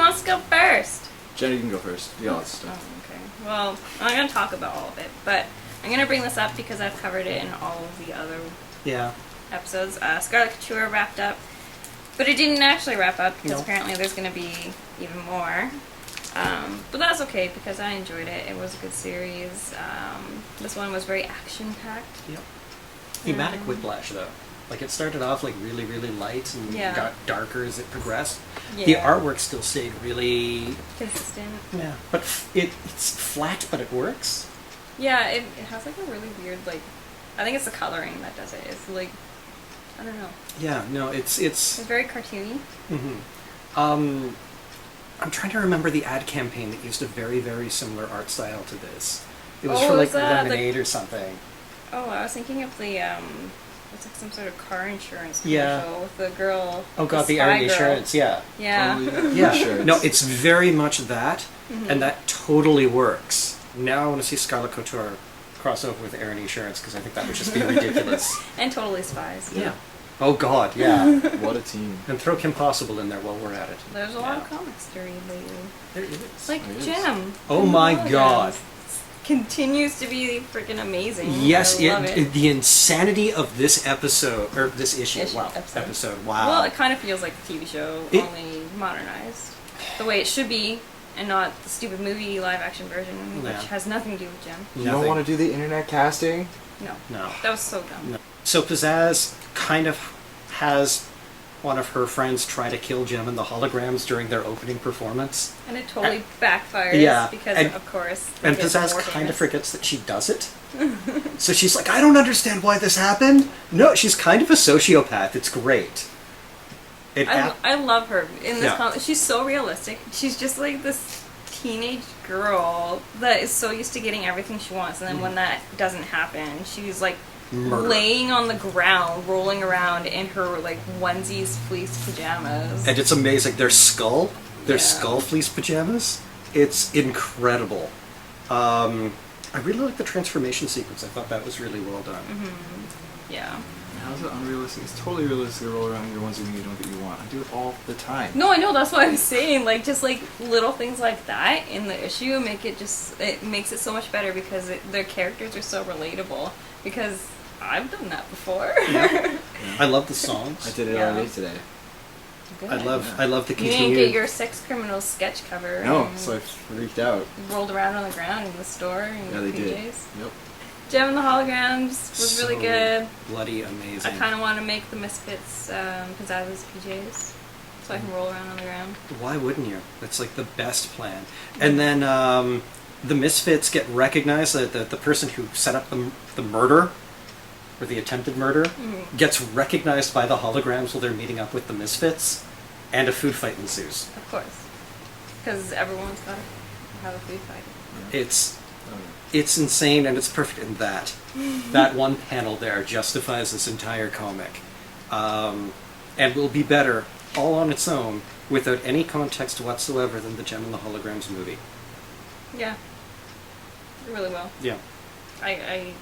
wants to go first? Jenny, you can go first. You got all this stuff. Oh, okay. Well, I'm going to talk about all of it, but I'm going to bring this up because I've covered it in all of the other episodes. Scarlett Couture wrapped up, but it didn't actually wrap up because apparently there's going to be even more. But that's okay because I enjoyed it. It was a good series. This one was very action-packed. Yep. Thematic whiplash, though. Like, it started off, like, really, really light and got darker as it progressed. Yeah. The artwork still stayed really... consistent. Yeah. But it's flat, but it works. Yeah, it has, like, a really weird, like... I think it's the coloring that does it. It's, like... I don't know. Yeah, no, it's very cartoony. Mm-hmm. I'm trying to remember the ad campaign that used a very, very similar art style to this. It was for, like, Lemonade or something. Oh, I was thinking of the, it's like some sort of car insurance commercial with the girl. Oh god, the Ernie Insurance, yeah. Yeah. Yeah. No, it's very much that, and that totally works. Now I want to see Scarlett Couture cross over with Ernie Insurance, because I think that would just be ridiculous. And Totally Spies. Yeah. Oh god, yeah. What a team. And throw Kim Possible in there while we're at it. There's a lot of comics to read lately. There is. It's like Gem. Oh my god. Continues to be freaking amazing. Yes, I love it. The insanity of this episode, or this issue. Episode. Wow. Well, it kind of feels like a TV show, only modernized. The way it should be, and not the stupid movie live-action version, which has nothing to do with Gem. You don't want to do the internet casting? No. That was so dumb. No. So Pizzazz kind of has one of her friends try to kill Gem and the Holograms during their opening performance. And it totally backfires because, of course... And Pizzazz kind of forgets that she does it. So she's like, I don't understand why this happened. No, she's kind of a sociopath. It's great. I love her in this comic. She's so realistic. She's just like this teenage girl that is so used to getting everything she wants, and then when that doesn't happen, she's like laying on the ground, rolling around in her like onesies, fleece pajamas. And it's amazing. Their skull fleece pajamas. It's incredible. I really like the transformation sequence. I thought that was really well done. Yeah. How's it unrealistic? It's totally realistic to roll around in your onesie when you don't get what you want. I do it all the time. No, I know, that's what I'm saying. Like, just like little things like that in the issue make it just, it makes it so much better because their characters are so relatable. Because I've done that before. I love the songs. I did it already today. Good. I love the continued... You didn't get your sex criminals sketch cover. No, so I freaked out. Rolled around on the ground in the store in they PJs. did. Yep. Gem and the Holograms was really good. Bloody amazing. I kind of want to make the Misfits Pizzazz's PJs so I can roll around on the ground. Why wouldn't you? That's like the best plan. And then the Misfits get recognized, that the person who set up the murder, or the attempted murder, gets recognized by the Holograms while they're meeting up with the Misfits, and a food fight ensues. Of course. Because everyone's got to have a food fight. It's insane, and it's perfect in that. That one panel there justifies this entire comic. And will be better, all on its own, without any context whatsoever than the Gem and the Holograms movie. Yeah. It really will. Yeah. I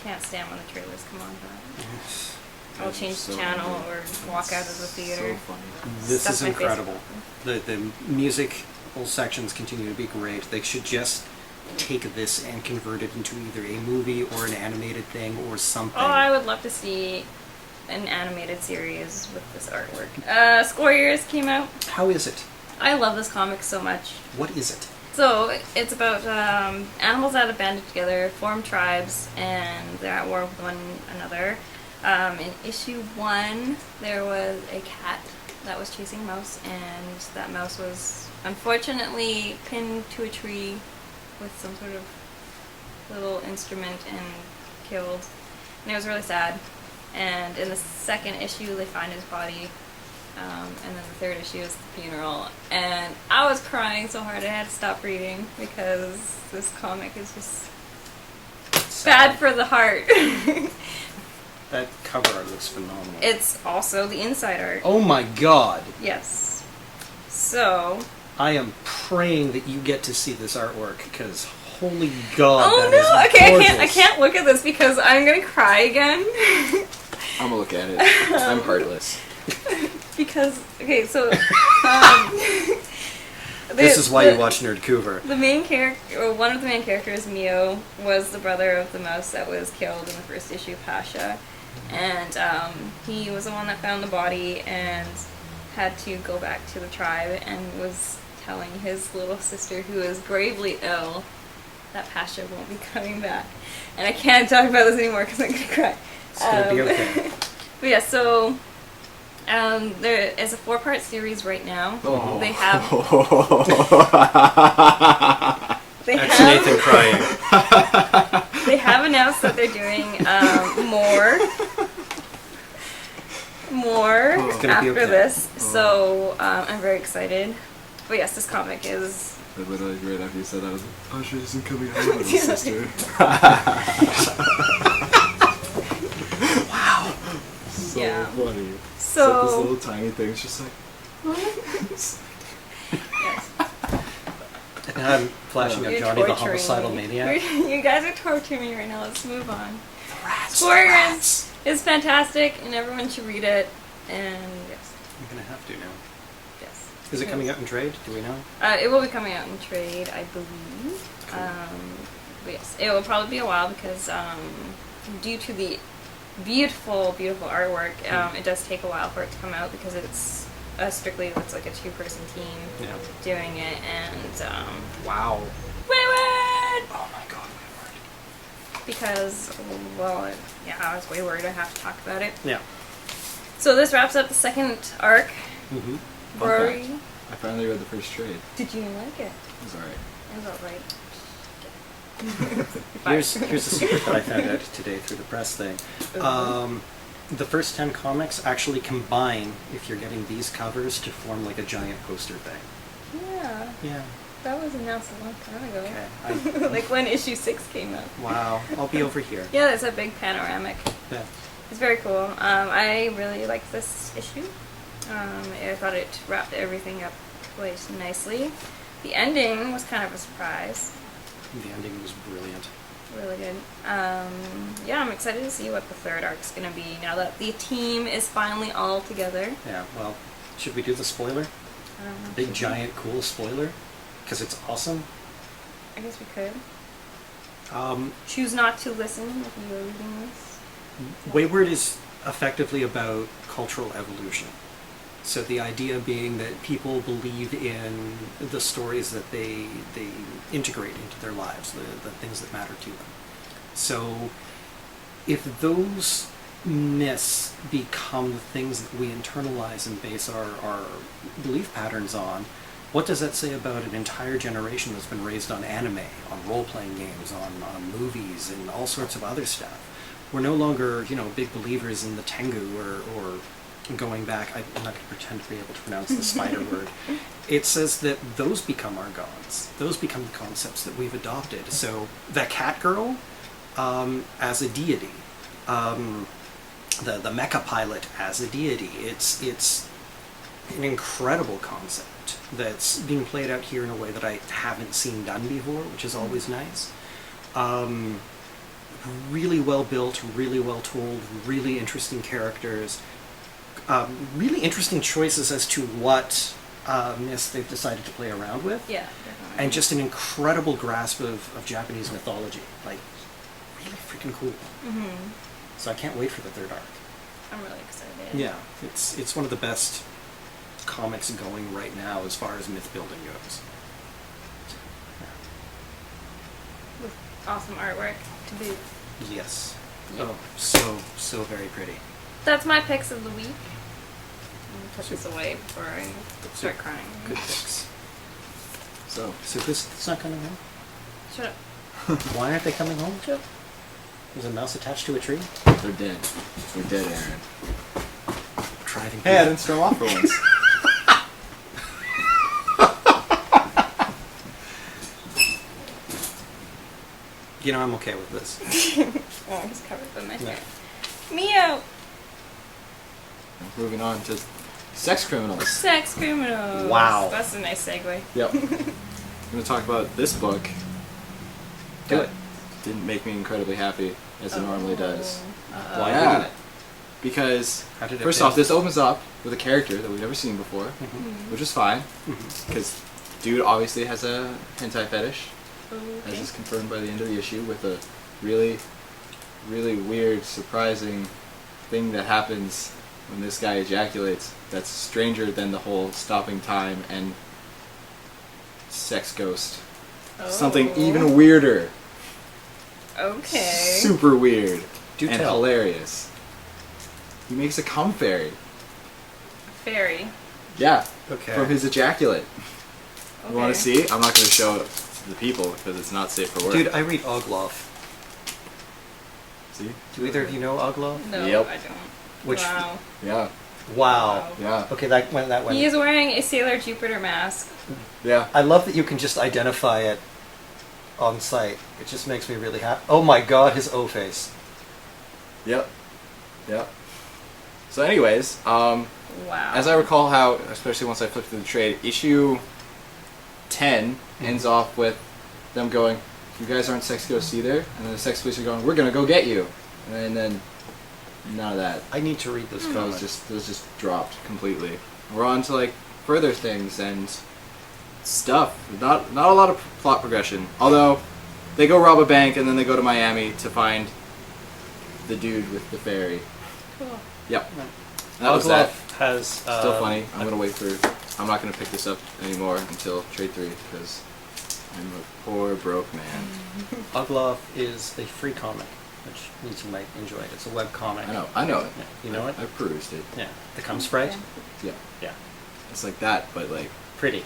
can't stand when the trailers come on for that. I'll change the channel or walk out of the theater. So funny. This is incredible. The musical sections continue to be great. They should just take this and convert it into either a movie or an animated thing or something. Oh, I would love to see an animated series with this artwork. Squarriors came out. How is it? I love this comic so much. What is it? So, it's about animals that have banded together, form tribes, and they're at war with one another. In issue 1, there was a cat that was chasing a mouse, and that mouse was unfortunately pinned to a tree with some sort of little instrument and killed. And it was really sad. And in the second issue, they find his body. And then the third issue is the funeral. And I was crying so hard I had to stop reading because this comic is just bad for the heart. That cover art looks phenomenal. It's also the inside art. Oh my god! Yes. So... I am praying that you get to see this artwork, because holy god, oh that no! is Okay, gorgeous. I can't look at this because I'm gonna cry again. I'm gonna look at it. I'm heartless. Because, okay, so, This is why you watch Nerdcouver. The main character, one of the main characters, Mio, was the brother of the mouse that was killed in the first issue of Pasha, and he was the one that found the body and had to go back to the tribe and was telling his little sister, who is gravely ill, that Pasha won't be coming back. And I can't talk about this anymore because I'm gonna cry. It's gonna be okay. But yeah, so there is a 4-part series right now. Oh. They have. That's Nathan crying. They have announced that they're doing more It's gonna be after okay. this. So I'm very excited. But yes, this comic is. I literally, right after you said that, I was like, oh, she isn't coming home with her sister. Wow. So Yeah. funny. So. It's like this little tiny thing, it's just like, Yes. And I'm flashing up You're Johnny the torturing homicidal me. maniac. You guys are torturing me right now. Let's move on. Rats. Squarriors is fantastic, and everyone should read it. And yes, I'm gonna have to now. yes. Is it coming out in trade? Do we know? It will be coming out in trade, I believe. Cool. But yes, it will probably be a while because due to the beautiful, beautiful artwork, it does take a while for it to come out because it's it's like a 2-person team Yeah. doing it, and Wow. Wayward! Oh my god, Wayward. Because, well, I was Wayward, I have to talk about it. Yeah. So this wraps up the second arc. Mm-hmm. Fun Rory, fact. I finally read the first trade. did you like it? It was alright. It was alright. Here's a secret that I found out today through the press thing. The first 10 comics actually combine, if you're getting these covers, to form like a giant poster thing. Yeah, Yeah. that was announced a long time ago. Okay. Like when issue 6 came out. Wow. I'll be over here. Yeah, it's a big panoramic. Yeah. It's very cool. I really liked this issue. I thought it wrapped everything up quite nicely. The ending was kind of a surprise. The ending was brilliant. Really good. Yeah, I'm excited to see what the third arc's gonna be now that the team is finally all together. Yeah, well, should we do the spoiler? Big, giant, cool spoiler? Because it's awesome. I guess we could. Um, Choose not to listen if you are reading this. Wayward is effectively about cultural evolution. So the idea being that people believe in the stories that they integrate into their lives, the things that matter to them. So if those myths become the things that we internalize and base our belief patterns on, what does that say about an entire generation that's been raised on anime, on role-playing games, on movies, and all sorts of other stuff? We're no longer, big believers in the Tengu or going back, I'm not going to pretend to be able to pronounce the spider word. It says that those become our gods. Those become the concepts that we've adopted. So the cat girl as a deity, the mecha pilot as a deity. It's an incredible concept that's being played out here in a way that I haven't seen done before, which is always nice. Really well built, really well told, really interesting characters. Really interesting choices as to what myths they've decided to play around with. Yeah, definitely. And just an incredible grasp of Japanese mythology. Like, really freaking cool. Mm-hmm. So I can't wait for the third arc. I'm really excited. Yeah, it's one of the best comics going right now as far as myth building goes. With awesome artwork to boot. Yes. Yeah. Oh, so very pretty. That's my picks of the week. I'm gonna put this away before I start crying. Good picks. So, So it's not coming home? Shut up. Why aren't they coming home? Shut up. Is a mouse attached to a tree? they're dead. They're dead, Aaron. Driving. Hey, I didn't throw off for once. I'm okay with this. Oh, I'm just covered by my Yeah. hair. Mio! Moving on to sex criminals. Sex criminals. Wow. That's a nice segue. Yep. I'm going to talk about this book. Do that it. Didn't make me incredibly happy as it normally does. Why Yeah. didn't it? Because, How did it first fail? off, this opens up with a character that we've never seen before, Mhm. which is fine, Mhm. because dude obviously has a hentai fetish, Okay. as is confirmed by the end of the issue, with a really, really weird, surprising thing that happens when this guy ejaculates that's stranger than the whole stopping time and sex ghost. Something even weirder. Okay. Super weird. Do and tell. hilarious. He makes a cum fairy. Fairy. Yeah. Okay. From his ejaculate. Okay. You want to see? I'm not going to show it to the people because it's not safe for work. Dude, I read Ogloff. See? Do either of you know Ogloff? No, Yep. I don't. Which- Wow. Yeah. Wow. Yeah. Okay, that went. He is wearing a Sailor Jupiter mask. Yeah. I love that you can just identify it on site. It just makes me really happy. Oh my god, his O face. Yep. Yep. So anyways, Wow. as I recall how, especially once I flipped through the trade, issue 10 ends off with them going, you guys aren't sex ghosts either, and then the sex police are going, we're gonna go get you. And then none of that. I need to read this Those comic. just dropped completely. We're on to like further things and stuff. Not a lot of plot progression. Although they go rob a bank and then they go to Miami to find the dude with the fairy. Cool. Yep. That was that. Ogloff has Still funny. I'm gonna wait for. I'm not gonna pick this up anymore until trade 3 because I'm a poor broke man. Ogloff is a free comic, which means you might enjoy it. It's a web comic. I know it. Yeah. You know it? I perused it. Yeah. The cum sprite? Okay. Yeah. Yeah. It's like that, but like Pretty.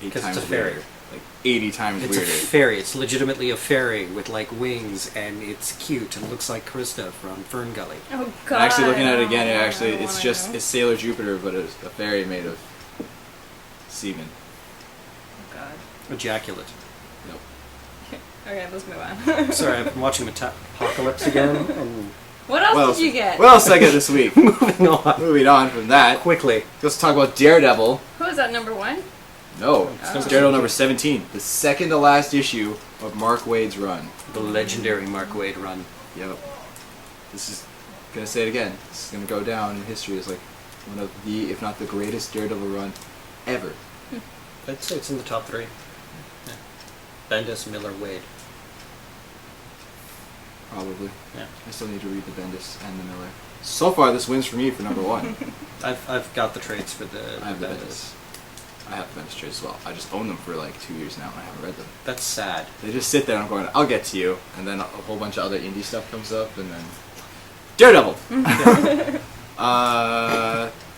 8 'Cause times it's a fairy. weirder. Like 80 times It's a weirder. fairy. It's legitimately a fairy with like wings, and it's cute and looks like Krista from Fern Gully. Oh god. Actually, looking at it again, I it's wanna just know. it's Sailor Jupiter, but it's a fairy made of semen. Oh god. Ejaculate. Nope. Okay, let's move on. Sorry, I've been watching Apocalypse again, and What else What did you get? What else did I get this week? moving on Moving on from that, quickly. let's talk about Daredevil. Who is that, number 1? No, Oh. it's Daredevil number 17, the second to last issue of Mark Waid's run. The legendary Mark Waid run. Yep. This is gonna say it again. This is gonna go down in history as like one of the, if not the greatest Daredevil run ever. I'd say it's in the top 3. Yeah. Bendis, Miller, Wade. Probably. Yeah. I still need to read the Bendis and the Miller. So far, this wins for me for number 1. I've got the trades for the I have the Bendis. Bendis. I have the Bendis trades as well. I just own them for like 2 years now and I haven't read them. That's sad. They just sit there and I'm going, I'll get to you. And then a whole bunch of other indie stuff comes up and then... Daredevil!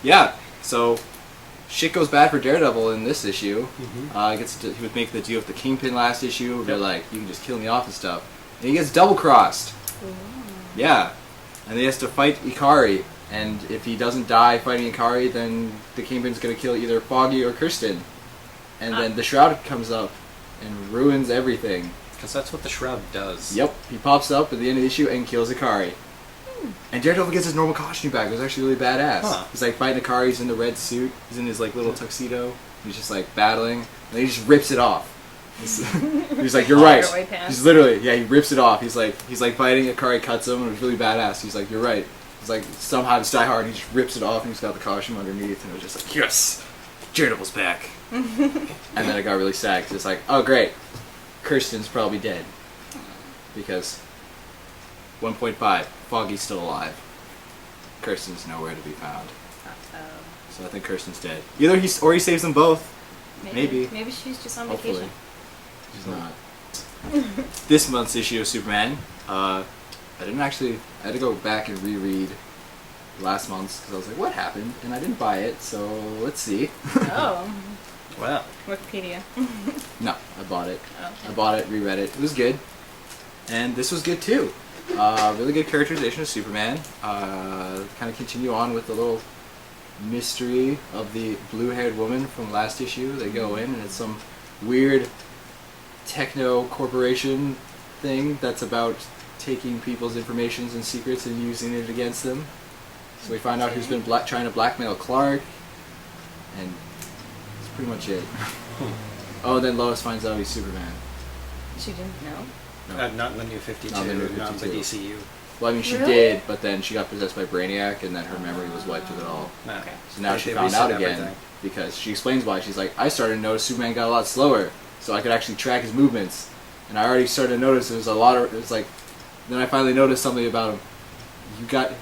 Yeah, so shit goes bad for Daredevil in this issue. He would make the deal with the Kingpin last issue. They're like, you can just kill me off and stuff. And he gets double-crossed. Yeah. And he has to fight Ikari. And if he doesn't die fighting Ikari, then the Kingpin's going to kill either Foggy or Kirsten. And then the Shroud comes up and ruins everything. Because that's what the Shroud does. Yep, he pops up at the end of the issue and kills Ikari. And Daredevil gets his normal costume back. It was actually really badass. Huh. He's like fighting Ikari, he's in the red suit, he's in his like little tuxedo, he's just like battling, and then he just rips it off. He's like, you're right. Away pants. He's literally, yeah, he rips it off. He's like fighting Ikari, cuts him, and it was really badass. He's like, you're right. He's like, somehow it's Die Hard, and he just rips it off, and he's got the costume underneath, and it was just like, yes, Daredevil's back. And then I got really sad, because it's like, oh great, Kirsten's probably dead. Because 1.5, Foggy's still alive. Kirsten's nowhere to be found. So I think Kirsten's dead. Either he saves them both. Maybe. Maybe she's just on Hopefully. vacation. She's not. This month's issue of Superman, I had to go back and reread last month's because I was like, what happened? And I didn't buy it, so let's see. Oh. Wow. Wikipedia. No, I bought it. Okay. I bought it, reread it. It was good. And this was good too. Really good characterization of Superman. Kind of continue on with the little mystery of the blue-haired woman from last issue. They go in and it's some weird techno corporation thing that's about taking people's information and secrets and using it against them. So we find out who's been trying to blackmail Clark, and that's pretty much it. Oh, and then Lois finds out he's Superman. She didn't know. No. Not in the New 52, Not in the New not the 52. DCU. Well, I mean, she Really? did, but then she got possessed by Brainiac, and then her memory was wiped of it all. No. Okay. So now They- she they found reset out again, everything. because she explains why. She's like, I started to notice Superman got a lot slower, so I could actually track his movements. And I already started to notice it was like, then I finally noticed something about him.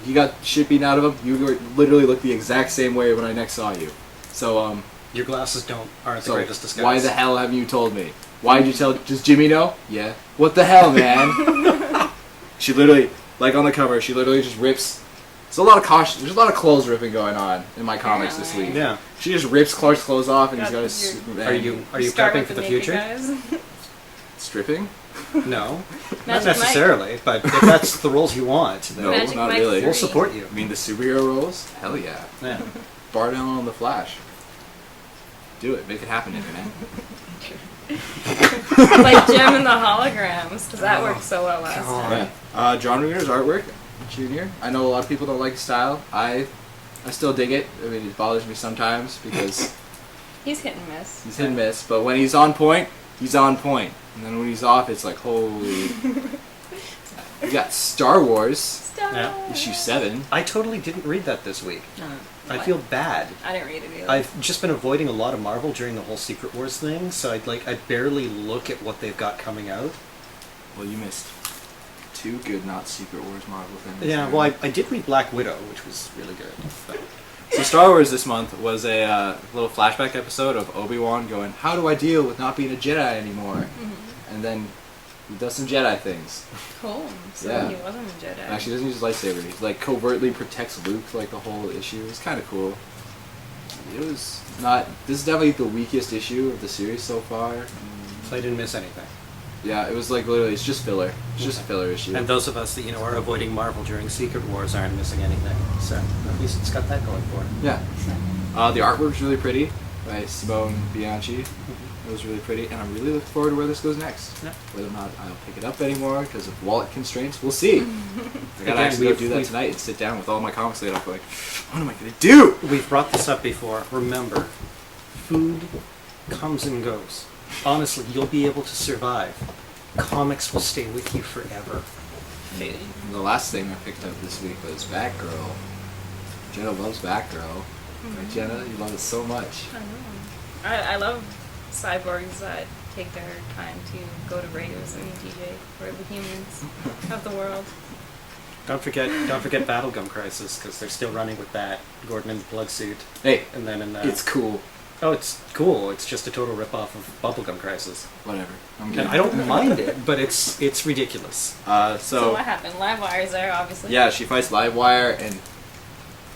He got shit beaten out of him. You literally look the exact same way when I next saw you. So, Your glasses aren't the so greatest disguise. why the hell haven't you told me? Why did you tell? Does Jimmy know? Yeah. What the hell, man? She literally, like on the cover, she literally just rips. There's a lot of caution. There's a lot of clothes ripping going on in my comics this week. Yeah. She just rips Clark's clothes off, and he's got Got his. Are you Start prepping with for the naked future? guys. stripping? No, not Magic necessarily. But if that's the roles you want, then No, Magic not Mike really. we'll 3. support you. I mean, the superhero roles? Hell yeah. Yeah. Bar down on the Flash. Do it. Make it happen, Internet. Like Gem and the Holograms, because that worked so well last God. time. Yeah. John Reader's artwork, Junior. I know a lot of people don't like his style. I still dig it. I mean, it bothers me sometimes because He's hit and miss. he's hit and miss. But when he's on point, he's on point. And then when he's off, it's like, holy. We got Star Wars, Stop. Yeah. issue 7. I totally didn't read that this week. No. I What? feel bad. I didn't read it either. I've just been avoiding a lot of Marvel during the whole Secret Wars thing, so I barely look at what they've got coming out. Well, you missed 2 good not Secret Wars Marvel things. Yeah, well, I did read Black Widow, which was really good. But So Star Wars this month was a little flashback episode of Obi-Wan going, how do I deal with not being a Jedi anymore? Mm-hmm. And then he does some Jedi things. Cool. So Yeah. he wasn't a Jedi. Actually, he doesn't use his lightsaber. He like covertly protects Luke like the whole issue. It's kind of cool. It was not. This is definitely the weakest issue of the series so far. so I didn't miss anything. Yeah, it was like literally. It's just filler. It's just a filler issue. And those of us that are avoiding Marvel during Secret Wars aren't missing anything. So at least it's got that going for it. Yeah. The artwork was really pretty by Simone Bianchi. It was really pretty, and I'm really looking forward to where this goes next. Yeah. Whether or not I'll pick it up anymore because of wallet constraints, we'll see. I gotta Again, actually go we've- do that we've- tonight and sit down with all my comics laid up. Like, what am I gonna do? We've brought this up before. Remember, food comes and goes. Honestly, you'll be able to survive. Comics will stay with you forever. Food. The last thing I picked up this week was Batgirl. Jenna loves Batgirl. Right, Jenna? You love it so much. I know. I love cyborgs that take their time to go to raves and DJ for the humans of the world. Don't forget Battlegum Crisis, because they're still running with that. Gordon in the plug suit. Hey, And then in the... it's cool. Oh, it's cool. It's just a total rip-off of Bubblegum Crisis. Whatever. I'm And good. I don't mind it, but it's ridiculous. So what happened? Livewire's there, obviously. Yeah, she fights Livewire and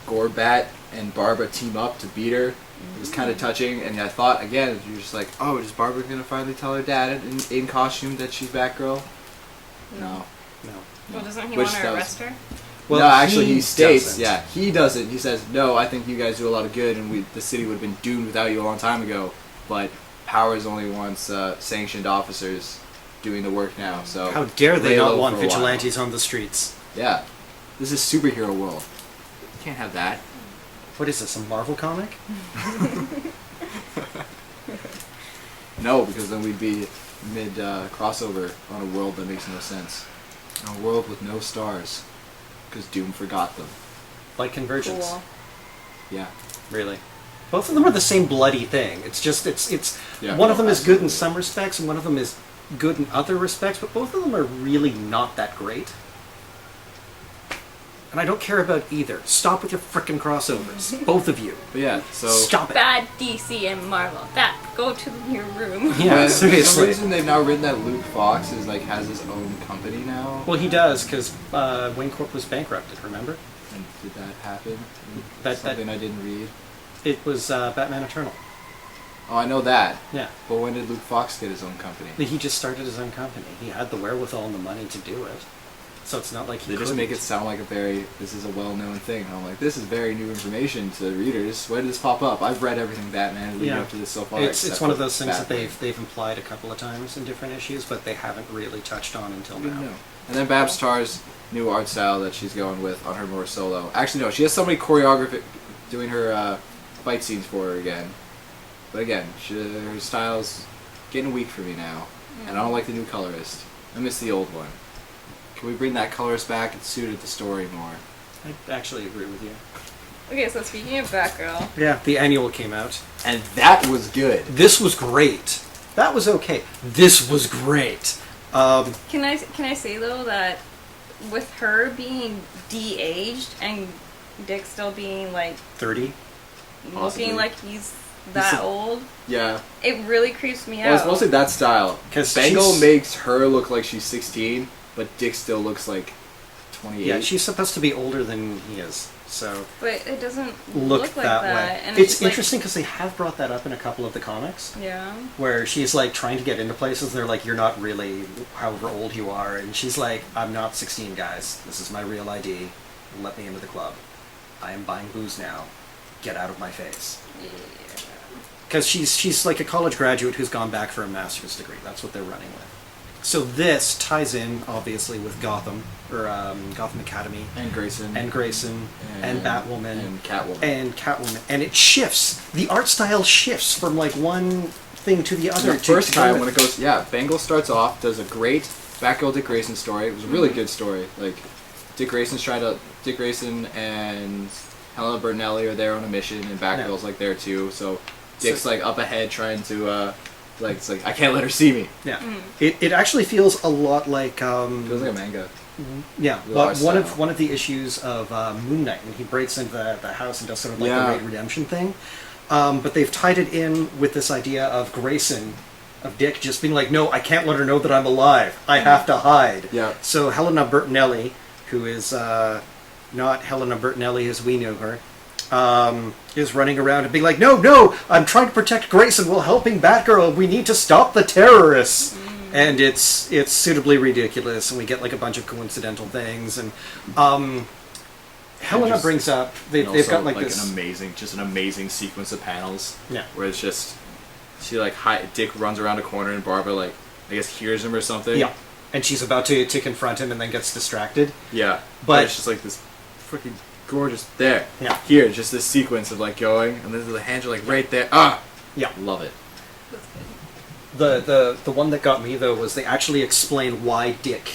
Gorbat and Barbara team up to beat her. It was kind of touching, and I thought, again, you're just like, oh, is Barbara going to finally tell her dad in costume that she's Batgirl? No. No. Well, doesn't he Which want to that was- arrest her? Well, no, actually, he states, doesn't. yeah, he doesn't. He says, no, I think you guys do a lot of good, and the city would have been doomed without you a long time ago, but Powers only wants sanctioned officers doing the work now, so... How dare they lay not low want for a while. vigilantes on the streets? Yeah. This is superhero world. You can't have that. What is this, a Marvel comic? No, because then we'd be mid crossover on a world that makes no sense. On a world with no stars. Because Doom forgot them. Like Convergence. Cool. Yeah. Really. Both of them are the same bloody thing. It's just, it's Yeah, one of no, them is good in absolutely. some respects and one of them is good in other respects, but both of them are really not that great. And I don't care about either. Stop with your frickin' crossovers. Both of you. But yeah, so... Stop it. Bad DC and Marvel. That go to your room. Yeah, For some seriously. reason they've now written that Luke Fox has his own company now. Well, he does, because Wayne Corp was bankrupted, remember? And did that happen? That- Something I didn't read. It was Batman Eternal. Oh, I know that. Yeah. But when did Luke Fox get his own company? He just started his own company. He had the wherewithal and the money to do it. So it's not like he They just couldn't. make it sound like this is a well-known thing. And I'm like, this is very new information to readers. Why did this pop up? I've read everything Batman leading up to this so far. It's except one of for those things that Batman. they've implied a couple of times in different issues, but they haven't really touched on until I didn't now. know. And then Babs Tarr's new art style that she's going with on her more solo. Actually, no, she has somebody choreograph doing her fight scenes for her again. But again, her style's getting weak for me now. And I don't like the new colorist. I miss the old one. Can we bring that colorist back? It suited the story more. I actually agree with you. Okay, so speaking of Batgirl, Yeah, the annual came out. And that was good. This was great. That was okay. This was great. can I say though that with her being de-aged and Dick still being like 30. Possibly. looking like he's that old, Yeah. it really creeps me Well, it's out. mostly that style. 'Cause Bengal she's- makes her look like she's 16, but Dick still looks like 28. Yeah, she's supposed to be older than he is. So But it doesn't look look like that that. way. And It's just, like- interesting because they have brought that up in a couple of the comics. Yeah. Where she's like trying to get into places, they're like, "You're not really however old you are," and she's like, "I'm not 16, guys. This is my real ID. Let me into the club. I am buying booze now. Get out of my face." Yeah. Because she's like a college graduate who's gone back for a master's degree. That's what they're running with. So this ties in obviously with Gotham or Gotham Academy And Grayson. and Grayson and Batwoman And Catwoman. and Catwoman, and it shifts. The art style shifts from like one thing to the other. The first time when it goes, Bengal starts off, does a great Batgirl Dick Grayson story. It was a really good story. Like, Dick Grayson and Helena Bertinelli are there on a mission, and Batgirl's like there too. So Dick's like up ahead trying to it's like I can't let her see me. Yeah, it actually feels a lot like Feels like a manga. yeah. The Well, art one style. of the issues of Moon Knight when he breaks into the house and does sort of like Yeah. the Raid Redemption thing. But they've tied it in with this idea of Grayson, of Dick just being like, no, I can't let her know that I'm alive. I have to hide. Yeah. So Helena Bertinelli, who is not Helena Bertinelli as we know her, is running around and being like, no, I'm trying to protect Grayson while helping Batgirl. We need to stop the terrorists. And it's suitably ridiculous, and we get like a bunch of coincidental things. And Helena just- brings up they've Also, got like this. an amazing sequence of panels. Yeah. Where it's just Dick runs around a corner and Barbara I guess hears him or something. Yeah, and she's about to confront him and then gets distracted. Yeah. But- it's just like this freaking gorgeous there. Yeah. Here, just this sequence of like going, and then the hands are like right there. Yeah. Love it. That's good. The one that got me though was they actually explain why Dick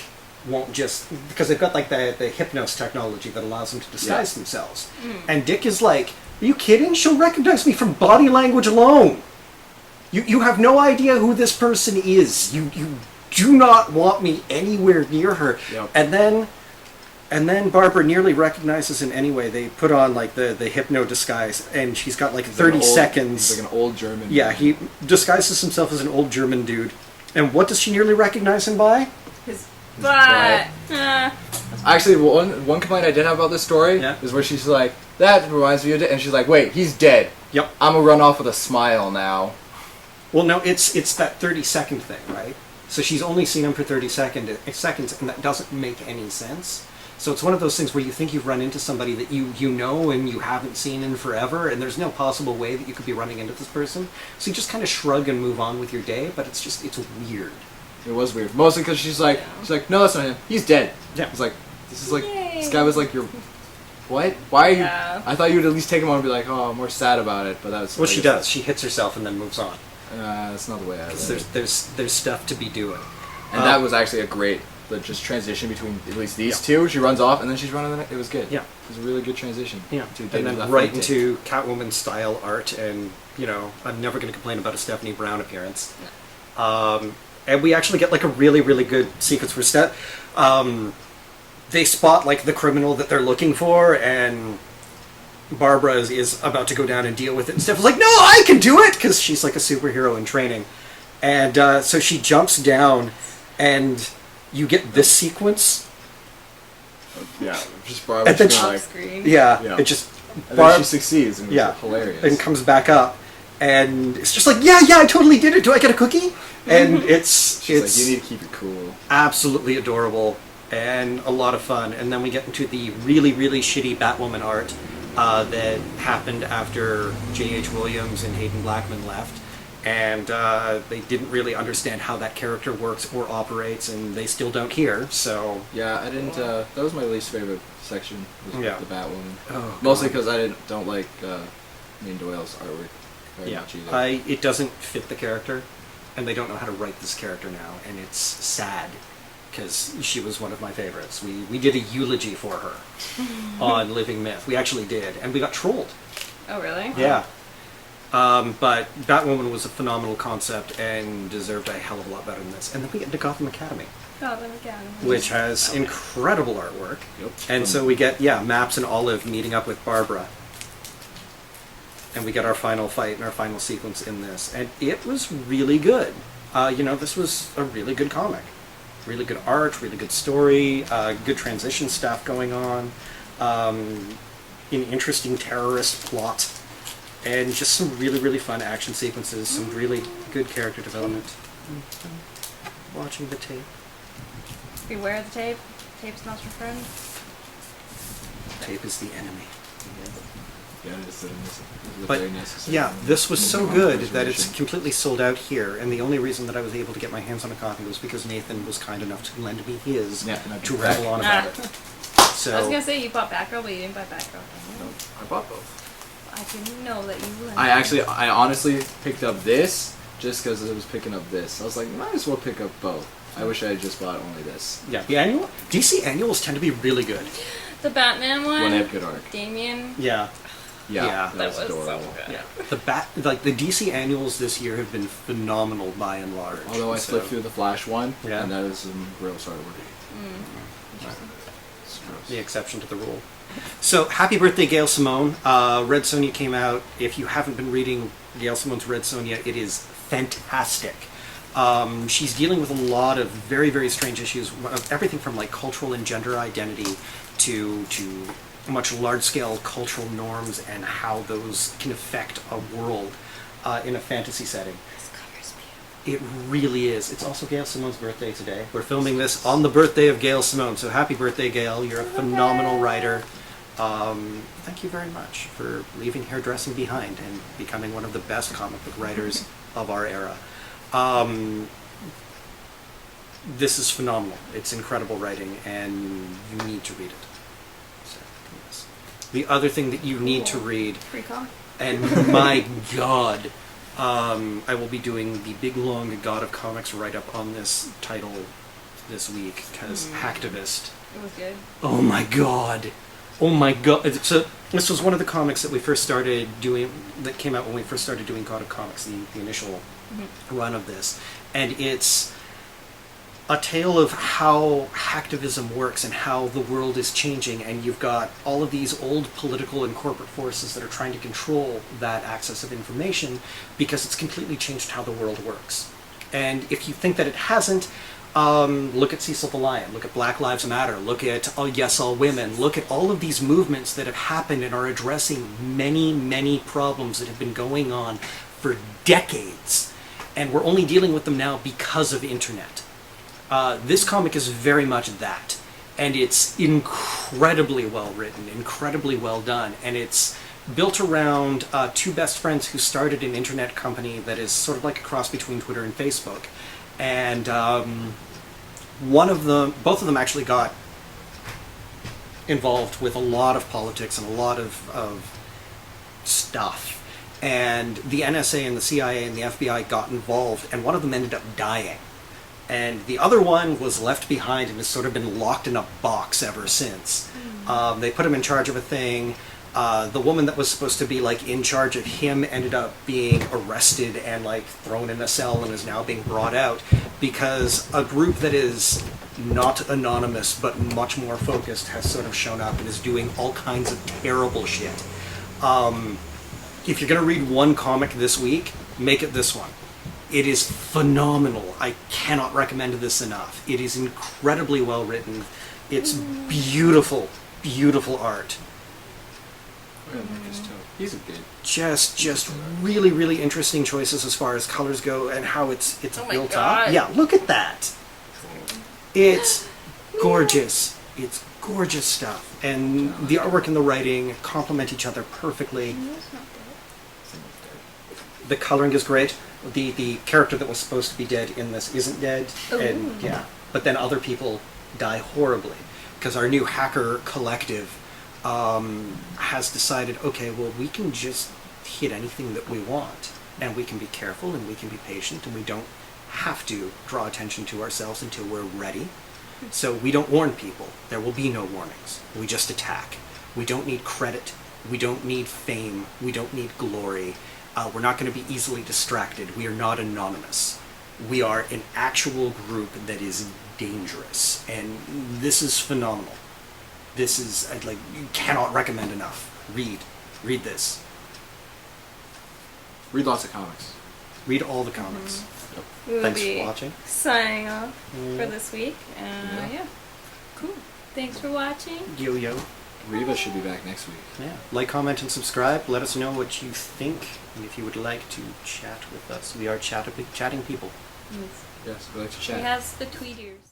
won't just because they've got like the hypnos technology that allows them to disguise themselves, and Dick is like, "Are you kidding? She'll recognize me from body language alone. You have no idea who this person is. You do not want me anywhere near her." Yep. And then Barbara nearly recognizes him anyway. They put on like the hypno disguise, and she's got like 30 seconds. He's like an old German. Yeah, he disguises himself as an old German dude. And what does she nearly recognize him by? His butt. butt. Actually, one complaint I did have about this story is where she's like, "That reminds me of it," and she's like, "Wait, he's dead. Yep. I'm gonna run off with a smile now." Well, no, it's that 30-second thing, right? So she's only seen him for 30 seconds, and that doesn't make any sense. So it's one of those things where you think you've run into somebody that you know and you haven't seen in forever, and there's no possible way that you could be running into this person. So you just kind of shrug and move on with your day, but it's weird. It was weird, mostly because she's like, "No, that's not him. He's dead." Yeah. It's like, this is like, Yay. this guy was like, "You're, what? Why are you?" Yeah. I thought you would at least take him on and be like, "Oh, I'm more sad about it," but that's. Well, she does. She hits herself and then moves on. That's not the way I. Because read it. there's stuff to be doing. And that was actually a great, just transition between at least these two. She runs off, and then she's running. It was good. Yeah. It was a really good transition. Yeah, To and get then that right fight into Catwoman style art, and I'm never going to complain about a Stephanie Brown appearance. And we actually get like a really, really good sequence where they spot like the criminal that they're looking for, and Barbara is about to go down and deal with it, and Steph is like, "No, I can do it," because she's like a superhero in training, and so she jumps down, and you get this sequence. Yeah, just Barbara And then just she- going Off screen. Yeah. It just and then she succeeds, and it's hilarious. and comes back up, and it's just like, yeah, I totally did it. Do I get a cookie? And it's She's like, "You need to keep it cool." absolutely adorable and a lot of fun. And then we get into the really, really shitty Batwoman art that happened after J.H. Williams and Hayden Blackman left. And they didn't really understand how that character works or operates, and they still don't here, so... Yeah, I didn't. That was my least favorite section. Was Yeah. the Batwoman. Oh, Mostly God. because don't like Main Doyle's artwork very Yeah, much either. it doesn't fit the character, and they don't know how to write this character now, and it's sad. because she was one of my favorites. We did a eulogy for her on Living Myth. We actually did, and we got trolled. Oh, really? Yeah. But Batwoman was a phenomenal concept and deserved a hell of a lot better than this. And then we get into Gotham Academy, Gotham Academy. which has incredible artwork. Yep. And so we get, Maps and Olive meeting up with Barbara. And we get our final fight and our final sequence in this. And it was really good. This was a really good comic. Really good art, really good story, good transition stuff going on, an interesting terrorist plot, and just some really, really fun action sequences, some really good character development. Watching the tape. Beware the tape. Tape's not your friend. Tape is the enemy. Yeah, it's But very necessary. yeah, this was so good that it's completely sold out here, and the only reason that I was able to get my hands on a copy was because Nathan was kind enough to lend me his Yeah, and I to did rattle that. on about it. So I was gonna say you bought Batgirl, but you didn't buy Batgirl. No, I bought both. I didn't know that you lent. I honestly picked up this just because I was picking up this. I was like, might as well pick up both. I wish I had just bought only this. yeah, the annual DC annuals tend to be really good. The Batman one. When they have good art. Damien. Yeah. Yeah, Yeah. that was so adorable. good. Yeah. The DC annuals this year have been phenomenal by and large. Although I flipped through the Flash one, Yeah. and that is some real artwork. The exception to the rule. So, happy birthday, Gail Simone. Red Sonja came out. If you haven't been reading Gail Simone's Red Sonja, it is fantastic. She's dealing with a lot of very, very strange issues, everything from like cultural and gender identity to much large-scale cultural norms and how those can affect a world in a fantasy setting. This cover's beautiful. It really is. It's also Gail Simone's birthday today. We're filming this on the birthday of Gail Simone, so happy birthday, Gail. You're a phenomenal writer. Thank you very much for leaving hairdressing behind and becoming one of the best comic book writers of our era. This is phenomenal. It's incredible writing, and you need to read it. So, yes. The other thing that you need to read, Free comic. and my God, I will be doing the big long God of Comics write-up on this title this week, because Hacktivist. It was good. Oh my God. Oh my God. So this was one of the comics that we first started doing, that came out when we first started doing God of Comics, the initial run of this. And it's a tale of how hacktivism works and how the world is changing, and you've got all of these old political and corporate forces that are trying to control that access of information because it's completely changed how the world works. And if you think that it hasn't, look at Cecil the Lion, look at Black Lives Matter, look at Yes All Women, look at all of these movements that have happened and are addressing many, many problems that have been going on for decades. And we're only dealing with them now because of internet. This comic is very much that, and it's incredibly well written, incredibly well done, and it's built around two best friends who started an internet company that is sort of like a cross between Twitter and Facebook. And both of them actually got involved with a lot of politics and a lot of stuff. And the NSA and the CIA and the FBI got involved, and one of them ended up dying. And the other one was left behind and has sort of been locked in a box ever since. They put him in charge of a thing. The woman that was supposed to be like in charge of him ended up being arrested and like thrown in a cell and is now being brought out because a group that is not anonymous but much more focused has sort of shown up and is doing all kinds of terrible shit. If you're going to read one comic this week, make it this one. It is phenomenal. I cannot recommend this enough. It is incredibly well written. It's beautiful, beautiful art. He's a good. Just really, really interesting choices as far as colors go and how it's Oh my built God. up. Yeah, look at that. It's gorgeous. It's gorgeous stuff. And the artwork and the writing complement each other perfectly. The coloring is great. The character that was supposed to be dead in this isn't dead, and but then other people die horribly because our new hacker collective has decided, okay, well, we can just hit anything that we want, and we can be careful and we can be patient, and we don't have to draw attention to ourselves until we're ready. So we don't warn people. There will be no warnings. We just attack. We don't need credit. We don't need fame. We don't need glory. We're not going to be easily distracted. We are not anonymous. We are an actual group that is dangerous. And this is phenomenal. This is, like, you cannot recommend enough. Read this. Read lots of comics. Read all the comics. We will Thanks be for watching. signing off for this week. Yeah. Cool. Thanks for watching. Yo. Reva should be back next week. Yeah. Like, comment, and subscribe. Let us know what you think, and if you would like to chat with us. We are chatting people. Yes, we like to chat. He has the tweeters.